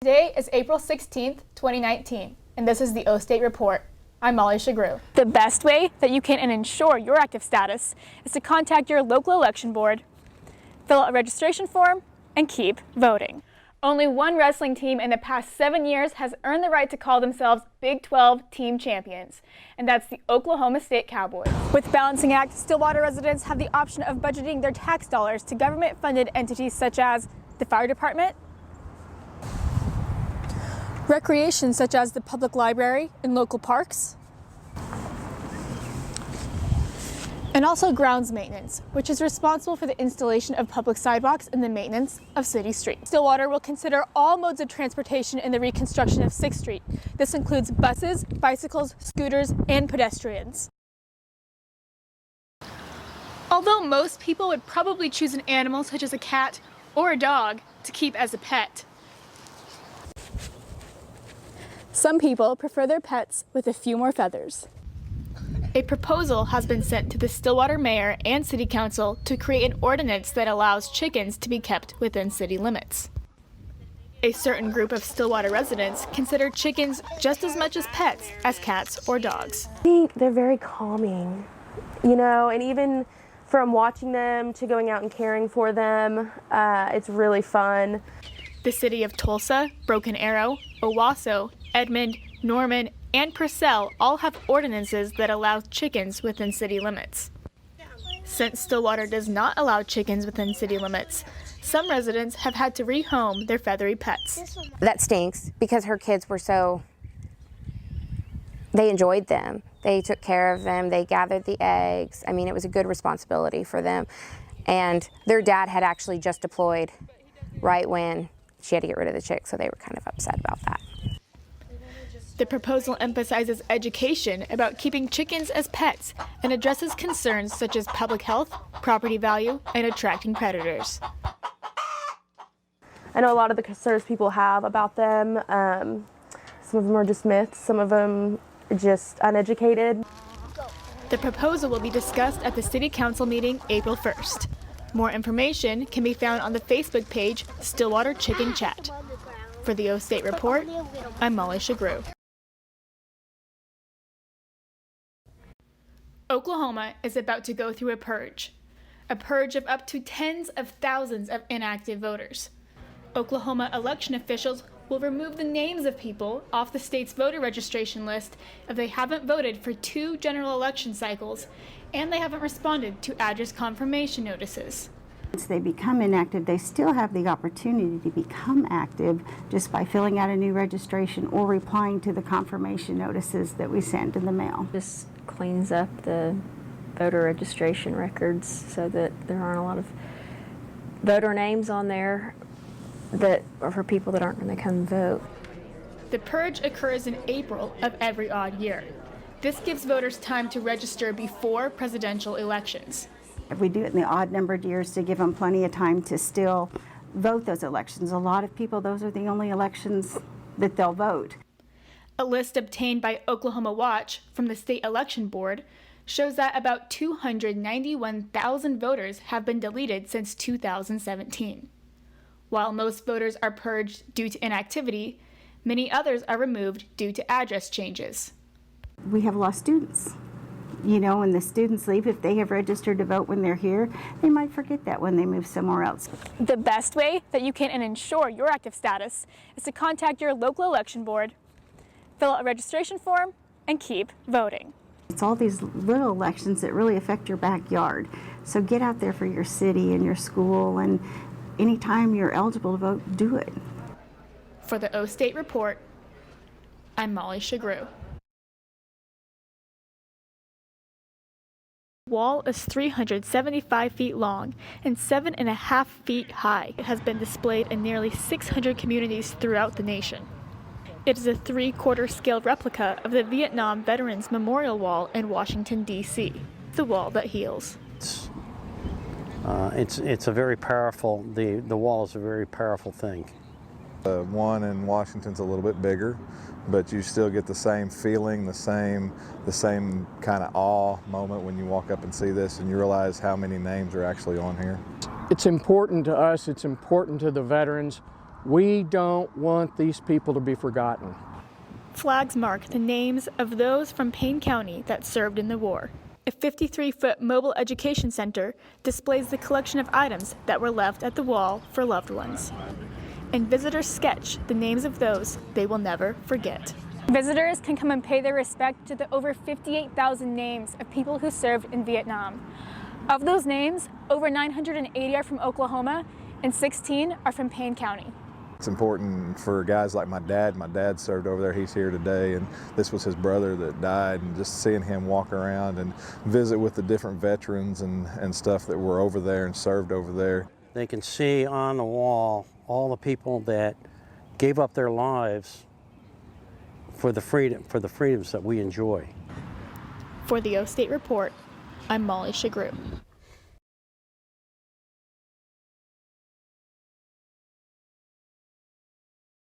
Today is April 16th, 2019, and this is the O State Report. I'm Molly Sughroue. The best way that you can ensure your active status is to contact your local election board, fill out a registration form, and keep voting. Only one wrestling team in the past 7 years has earned the right to call themselves Big 12 team champions, and that's the Oklahoma State Cowboys. With Balancing Act, Stillwater residents have the option of budgeting their tax dollars to government-funded entities such as the fire department, recreation such as the public library and local parks, and also grounds maintenance, which is responsible for the installation of public sidewalks and the maintenance of city streets. Stillwater will consider all modes of transportation in the reconstruction of 6th Street. This includes buses, bicycles, scooters, and pedestrians. Although most people would probably choose an animal such as a cat or a dog to keep as a pet, some people prefer their pets with a few more feathers. A proposal has been sent to the Stillwater Mayor and City Council to create an ordinance that allows chickens to be kept within city limits. A certain group of Stillwater residents consider chickens just as much as pets as cats or dogs. They're very calming, and even from watching them to going out and caring for them, it's really fun. The city of Tulsa, Broken Arrow, Owasso, Edmond, Norman, and Purcell all have ordinances that allow chickens within city limits. Since Stillwater does not allow chickens within city limits, some residents have had to rehome their feathery pets. That stinks because her kids were they enjoyed them. They took care of them. They gathered the eggs. I mean, it was a good responsibility for them. And their dad had actually just deployed right when she had to get rid of the chicks, so they were kind of upset about that. The proposal emphasizes education about keeping chickens as pets and addresses concerns such as public health, property value, and attracting predators. I know a lot of the concerns people have about them. Some of them are just myths, some of them are just uneducated. The proposal will be discussed at the City Council meeting April 1st. More information can be found on the Facebook page Stillwater Chicken Chat. For the O State Report, I'm Molly Sughroue. Oklahoma is about to go through a purge of up to tens of thousands of inactive voters. Oklahoma election officials will remove the names of people off the state's voter registration list if they haven't voted for 2 general election cycles and they haven't responded to address confirmation notices. Once they become inactive, they still have the opportunity to become active just by filling out a new registration or replying to the confirmation notices that we send in the mail. Just cleans up the voter registration records so that there aren't a lot of voter names on there that are for people that aren't going to come vote. The purge occurs in April of every odd year. This gives voters time to register before presidential elections. If we do it in the odd numbered years to give them plenty of time to still vote those elections. A lot of people, those are the only elections that they'll vote. A list obtained by Oklahoma Watch from the State Election Board shows that about 291,000 voters have been deleted since 2017. While most voters are purged due to inactivity, many others are removed due to address changes. We have lost students. When the students leave, if they have registered to vote when they're here, they might forget that when they move somewhere else. The best way that you can ensure your active status is to contact your local election board, fill out a registration form, and keep voting. It's all these little elections that really affect your backyard. So get out there for your city and your school, and anytime you're eligible to vote, do it. For the O State Report, I'm Molly Sughroue. The wall is 375 feet long and 7.5 feet high. It has been displayed in nearly 600 communities throughout the nation. It is a 3/4 scale replica of the Vietnam Veterans Memorial Wall in Washington, D.C., the wall that heals. It's a very powerful, the wall is a very powerful thing. The one in Washington's a little bit bigger, but you still get the same feeling, the same kind of awe moment when you walk up and see this and you realize how many names are actually on here. It's important to us, it's important to the veterans. We don't want these people to be forgotten. Flags mark the names of those from Payne County that served in the war. A 53-foot mobile education center displays the collection of items that were left at the wall for loved ones. And visitors sketch the names of those they will never forget. Visitors can come and pay their respect to the over 58,000 names of people who served in Vietnam. Of those names, over 980 are from Oklahoma and 16 are from Payne County. It's important for guys like my dad. My dad served over there. He's here today, and this was his brother that died, and just seeing him walk around and visit with the different veterans and stuff that were over there and served over there. They can see on the wall all the people that gave up their lives for the freedoms that we enjoy. For the O State Report, I'm Molly Sughroue.